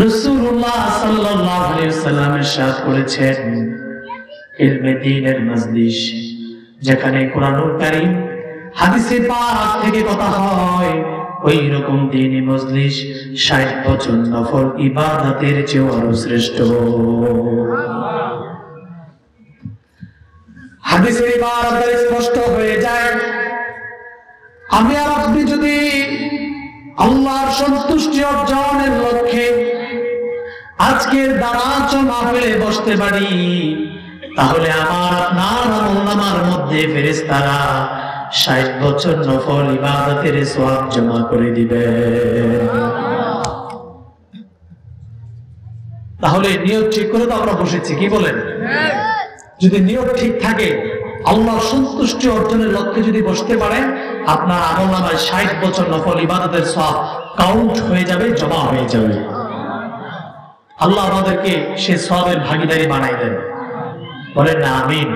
রাসূলুল্লাহ সাল্লাল্লাহু আলাইহি ওয়াসাল্লাম ইরশাদ করেছেন, ইলমে দ্বীনের মজলিস, যেখানে কোরআনুল কারীম হাদিসে পাক থেকে কথা হয়, ওই রকম দ্বীনি মজলিস 60 বছর নফল ইবাদতের চেয়ে আরো শ্রেষ্ঠ। হাদিসের ইবাদত স্পষ্ট হয়ে যায়, আমি আর আপনি যদি আল্লাহর সন্তুষ্টি অর্জনের লক্ষ্যে আজকের দারাজ মাহফিলে বসতে পারি, তাহলে আমার আপনার আমলনামার মধ্যে ফেরেশতারা 60 বছর নফল ইবাদতের সওয়াব জমা করে দিবে। তাহলে নিয়ত ঠিক করে তো আমরা বসেছি, কি বলেন? যদি নিয়ত ঠিক থাকে, আল্লাহর সন্তুষ্টি অর্জনের লক্ষ্যে যদি বসতে পারেন, আপনার আমলনামায় 60 বছর নফল ইবাদতের সওয়াব কাউন্ট হয়ে যাবে, জমা হয়ে যাবে। আল্লাহ আমাদেরকে সে সওয়াবের ভাগীদারি বানাই দেন, বলেন না আমিন।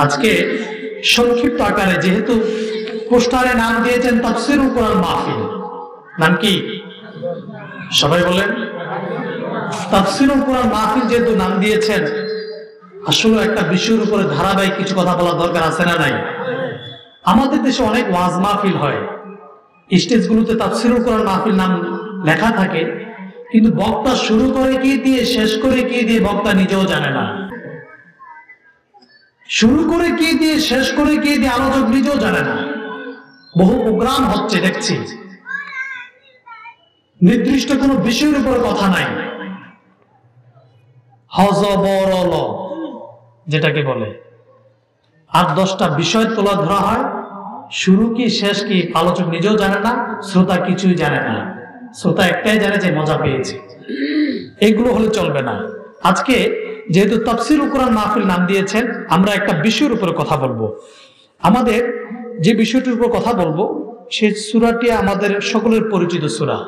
আজকে সংক্ষিপ্ত আকারে, যেহেতু পোস্টারে নাম দিয়েছেন তাফসীরুল কোরআন মাহফিল, নাম কি সবাই বলেন? তাফসীরুল কোরআন মাহফিল যেহেতু নাম দিয়েছেন, আসলে একটা বিষয়ের উপরে ধারাবাহিক কিছু কথা বলা দরকার আছে না নাই? আমাদের দেশে অনেক ওয়াজ মাহফিল হয়, স্টেজগুলোতে তাফসীরুল কোরআন মাহফিল নাম লেখা থাকে, কিন্তু বক্তা শুরু করে কি দিয়ে শেষ করে কি দিয়ে বক্তা নিজেও জানে না। শুরু করে কি দিয়ে শেষ করে কি দিয়ে আলোচক নিজেও জানে না। বহু প্রোগ্রাম হচ্ছে দেখছি, নির্দিষ্ট কোনো বিষয়ের উপরে কথা নাই, হযবরল যেটাকে বলে, 8-10টা বিষয় তোলা ধরা হয়, শুরু কি শেষ কি আলোচক নিজেও জানে না, শ্রোতা কিছুই জানে না, শ্রোতা একটাই জানে যে মজা পেয়েছে। এগুলো হলে চলবে না। আজকে যেহেতু তাফসীরুল কোরআন মাহফিল নাম দিয়েছেন, আমরা একটা বিষয়ের উপরে কথা বলবো। আমাদের যে বিষয়টির উপর কথা বলবো, সেই সূরাটি আমাদের সকলের পরিচিত সূরা।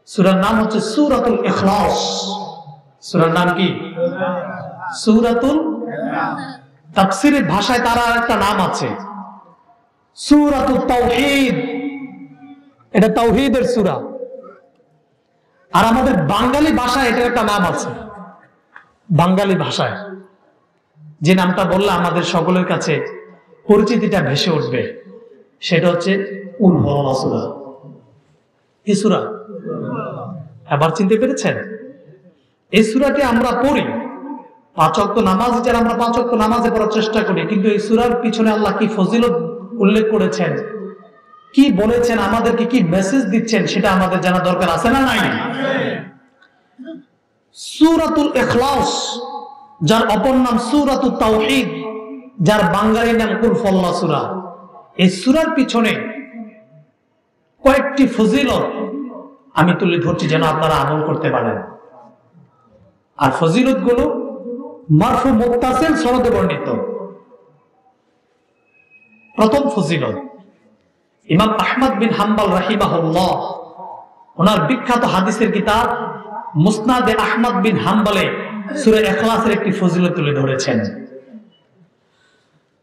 সূরার নাম হচ্ছে সূরাতুল ইখলাস। সূরার নাম কি? সূরাতুল, তাফসীরের ভাষায় তার একটা নাম আছে, সূরাতুত তাওহীদ। এটা তাওহীদের সূরা। আর আমাদের বাঙালি ভাষায় এটার একটা নাম আছে, বাঙালি ভাষায় যে নামটা বললে আমাদের সকলের কাছে পরিচিতিটা ভেসে উঠবে, সেটা হচ্ছে কুল হুয়াল্লাহ সূরা। এই সূরা আবার চিনতে পেরেছেন? এই সূরাটি আমরা পড়ি 5 ওয়াক্ত নামাজ, যারা আমরা 5 ওয়াক্ত নামাজে পড়ার চেষ্টা করি, কিন্তু এই সূরার পিছনে আল্লাহ কি ফজিলত উল্লেখ করেছেন, কি বলেছেন, আমাদেরকে কি মেসেজ দিচ্ছেন, সেটা আমাদের জানা দরকার আছে না নাই? সূরাতুল ইখলাস, যার অপর নাম সূরাতুত তাওহীদ, যার বাঙালি নাম কুল হুয়াল্লাহ সূরা, এই সূরার পিছনে কয়েকটি ফজিলত আমি তুলে ধরছি যেন আপনারা আমল করতে পারেন। আর ফজিলত গুলো মারফু মুত্তাসিল সনদে বর্ণিত। প্রথম ফজিলত, ইমাম আহমদ বিন হাম্বল রাহিমাহুল্লাহ ওনার বিখ্যাত হাদিসের কিতাব মুসনাদে আহমদ বিন হাম্বলে সূরা ইখলাসের একটি ফজিলত তুলে ধরেছেন।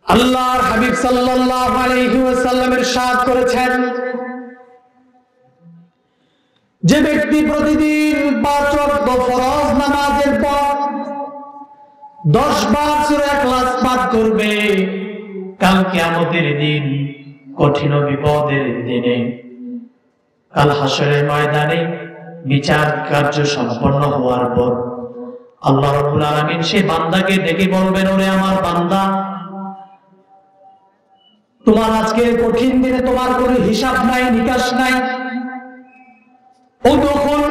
আল্লাহর হাবিব সাল্লাল্লাহু আলাইহি ওয়াসাল্লাম ইরশাদ করেছেন, যে ব্যক্তি প্রতিদিন 5 ওয়াক্ত ফরজ নামাজের পর 10 বার সূরা ইখলাস পাঠ করবে, কাল কিয়ামতের দিন, কঠিন বিপদের দিনে, কাল হাসরের ময়দানে বিচার কার্য সম্পন্ন হওয়ার পর আল্লাহ রাব্বুল আলামিন সেই বান্দাকে ডেকে বলবেন, ওরে আমার বান্দা, তোমার আজকের কঠিন দিনে তোমার কোনো হিসাব নাই, নিকাশ নাই, উদখুল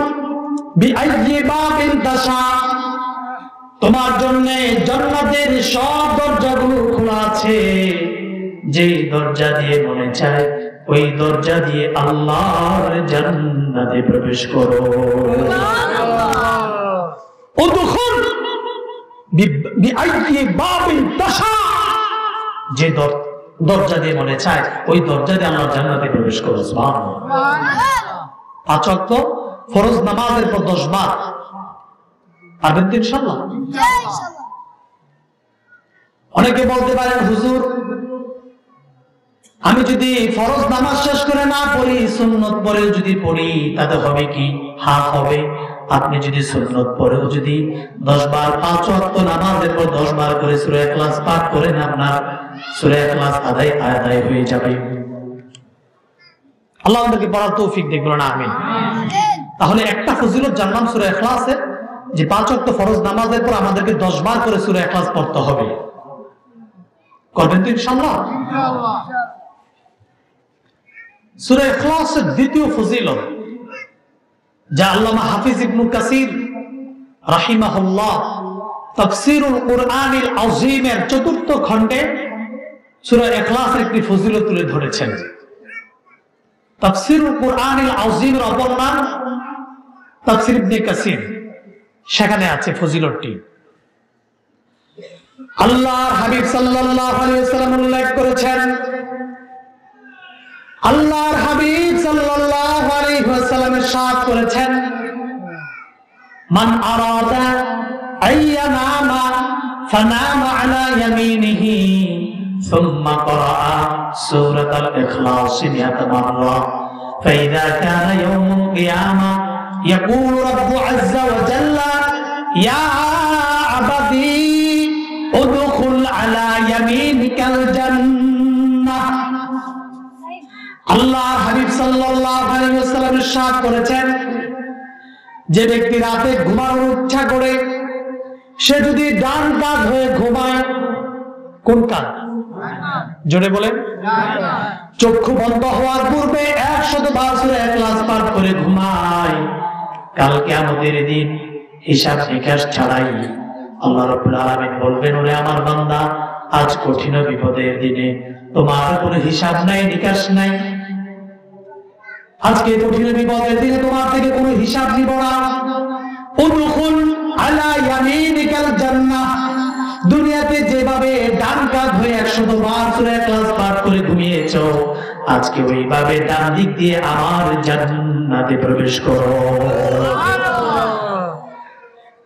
বিআইয়ি বাবিন তাশা, তোমার জন্য জান্নাতের সব দরজাগুলো খোলা আছে, যে দরজা দিয়ে মনে চায় ওই দরজা দিয়ে আল্লাহর জান্নাতে প্রবেশ করো। উদখুল বিআইয়ি বাবিন তাশা, যে দরজা দিয়ে মনে চায় ওই দরজা দিয়ে আল্লাহর জান্নাতে প্রবেশ করো। সুবহানাল্লাহ। 5 ওয়াক্ত ফরজ নামাজের পর 10 বার পারবেন তো ইনশাআল্লাহ? অনেকে বলতে পারেন, হুজুর আমি যদি ফরজ নামাজ শেষ করে না পড়ি, সুন্নত পড়েও যদি পড়ি, তাতে হবে কি? হাত হবে। আপনি যদি সুন্নত পড়েও যদি 10 বার 5 ওয়াক্ত নামাজের পর 10 বার করে সূরা ইখলাস পাঠ করেন, আপনার সূরা ইখলাস আদায় হয়ে যাবে। আল্লাহ আমাদেরকে পড়ার তৌফিক দেখ, বলুন আমিন। তাহলে একটা ফজিলত জানলাম সূরা ইখলাসের, যে 5 ওয়াক্ত ফরজ নামাজের পর আমাদেরকে 10 বার করে সূরা ইখলাস পড়তে হবে। করবেন তো ইনশাআল্লাহ? সূরা ইখলাসের দ্বিতীয় ফজিলত, যা আল্লামা হাফিজ ইবনে কাসির রাহিমাহুল্লাহ তাফসীরুল কুরআনিল আযীমের ৪র্থ খণ্ডে সূরা ইখলাসের একটি ফজিলত তুলে ধরেছেন। তাফসীরুল কুরআনিল আযীমের অপর নাম তাফসীর ইবনে কাসির, সেখানে আছে ফজিলতটি। আল্লাহর হাবিব সাল্লাল্লাহু আলাইহি ওয়াসাল্লাম উল্লেখ করেছেন, আল্লাহর হাবিব সাল্লাল্লাহু আলাইহি ওয়াসাল্লাম ইরশাদ করেছেন, মান আরাদা আইয়ানামা ফানামা আলা ইয়ামিনিহি সুম্মা ক্বারা সূরাতাল ইখলাস 100 মাররা ফাইযা কানা ইয়াউমুল কিয়ামা ইয়াকুলু রাব্বু আযজা ওয়া জাল্লা ইয়া আবাদি উদখুল আলা ইয়ামিনিকাল জান্নাহ। আল্লাহর হাবিব সাল্লাল্লাহু আলাইহি ওয়াসাল্লাম ইরশাদ করেছেন, যে ব্যক্তি রাতে ঘুমানোর ইচ্ছা করে, সে যদি ডান কাত হয়ে ঘুমায়, কোন কাত? জোরে বলেন। চক্ষু বন্ধ হওয়ার পূর্বে 100 বার সূরা ইখলাস পাঠ করে ঘুমায়, কাল কিয়ামতের দিন হিসাব নিকাশ ছাড়াই আল্লাহ রাব্বুল আলামিন বলবেন, ওরে আমার বান্দা, আজ কঠিন বিপদের দিনে তোমার কোনো হিসাব নাই, নিকাশ নাই। আজকে কঠিন বিপদের দিনে তোমার থেকে কোনো হিসাব নিব না। উদখুল আলা ইয়ামিনিকাল জান্নাহ। দুনিয়াতে যেভাবে ডান কাত হয়ে 100 বার সূরা ইখলাস পাঠ করে ঘুমিয়েছো, আজকে ওইভাবে ডান দিক দিয়ে আমার জান্নাতে প্রবেশ করো।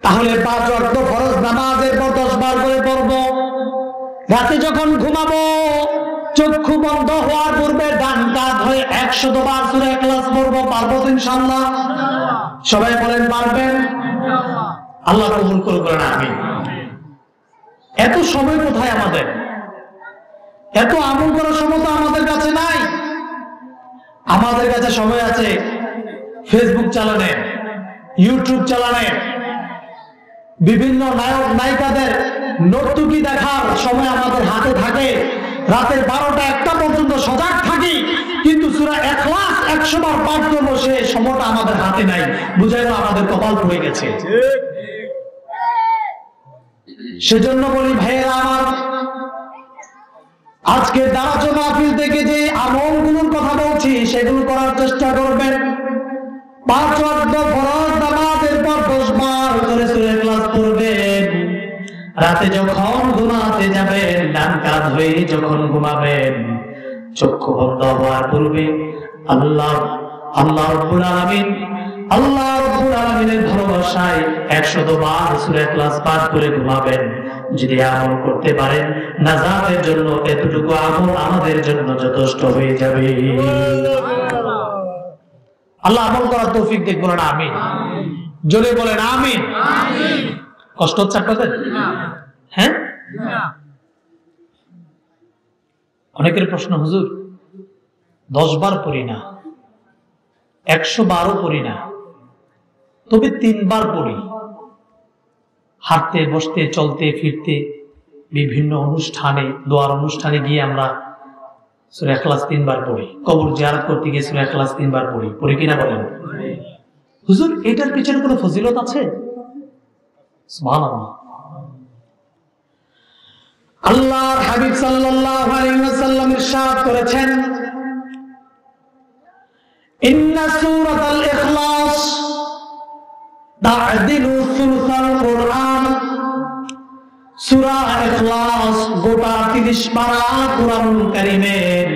তাহলে 5 ওয়াক্ত ফরজ নামাজের পর 10 বার করে পড়বো। রাতে যখন ঘুমাবো, চক্ষু বন্ধ হওয়ার পূর্বে ডান কাত হয়ে 100 বার সূরা ইখলাস পড়বো। পারবো তো ইনশাআল্লাহ? সবাই বলেন পারবেন? আল্লাহ কবুল করুন, আমিন। এত সময় কোথায় আমাদের? এত আমল করার সময় তো আমাদের কাছে নাই। আমাদের কাছে সময় আছে ফেসবুক চালানোর, ইউটিউব চালানোর, বিভিন্ন নায়ক নায়িকাদের নর্তকী দেখার সময় আমাদের হাতে থাকে। রাতের 12টা 1টা পর্যন্ত সজাগ থাকি, কিন্তু সূরা ইখলাস 100 বার পাঠ করবো, সে সময়টা আমাদের হাতে নাই। বুঝাই না আমাদের কপাল পড়ে গেছে। সেজন্য বলি ভাইয়েরা আমার, আজকে দারাজ মাহফিল থেকে যে আমলগুলোর কথা বলছি, সেগুলো করার চেষ্টা করবেন। 5 ওয়াক্ত ফরজ নামাজের পর 10 বার করে সূরা ইখলাস পড়বেন। রাতে যখন ঘুমাতে যাবেন, ডান কাত হয়ে যখন ঘুমাবেন, চক্ষু বন্ধ হওয়ার পূর্বে আল্লাহ রাব্বুল আলামিনের ভালোবাসায় 100 বার সূরা ইখলাস পাঠ করে ঘুমাবেন। যদি আমল করতে পারেন, নাজাতের জন্য এতটুকু আমল আমাদের জন্য যথেষ্ট হয়ে যাবে। আল্লাহ আমল করার তৌফিক দেখ, বলেন আমিন। জোরে বলেন আমিন। কষ্ট হচ্ছে আপনাদের? হ্যাঁ, অনেকের প্রশ্ন, হুজুর 10 বার পড়ি না, 100 বারও পড়ি না, তবে 3 বার পড়ি। হাঁটতে বসতে চলতে ফিরতে বিভিন্ন অনুষ্ঠানে, দোয়ার অনুষ্ঠানে গিয়ে আমরা সূরা ইখলাস 3 বার পড়ি। কবর জিয়ারত করতে গিয়ে সূরা ইখলাস 3 বার পড়ি কিনা বলেন? হুজুর এটার পিছনে কোনো ফজিলত আছে? সুবহানাল্লাহ। আল্লাহর হাবিব সাল্লাল্লাহু আলাইহি ওয়াসাল্লাম ইরশাদ করেছেন, ইন্না সূরাতাল ইখলাস তা'দিলু সুলসাল কুরআন। সূরা ইখলাস গোটা 30 পারা কুরআনুল কারীমের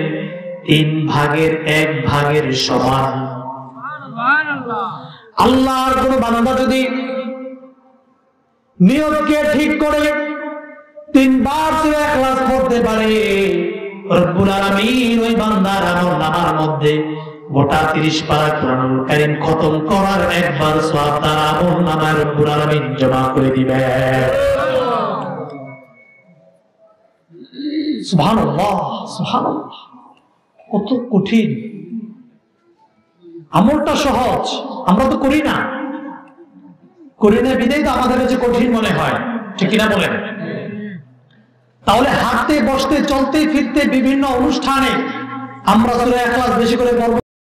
3 ভাগের 1 ভাগের সমান। সুবহানাল্লাহ। আল্লাহর কোন বান্দা যদি নিয়তকে ঠিক করে 3 বার সূরা ইখলাস পড়তে পারে, রব্বুল আলামিন ওই বান্দার আমলনামার মধ্যে গোটা 30 পারা কোরআনুল কারীম খতম করার একবার সওয়াব তার আমলনামায় রব্বুল আলামিন জমা করে দিবেন। সুবহানাল্লাহ, সুবহানাল্লাহ। কত কঠিন আমলটা, সহজ আমরা তো করি না বিধায় তো আমাদের কাছে কঠিন মনে হয়, ঠিক কিনা বলেন? তাহলে হাঁটতে বসতে চলতে ফিরতে বিভিন্ন অনুষ্ঠানে আমরা সূরা ইখলাস বেশি করে পড়ব।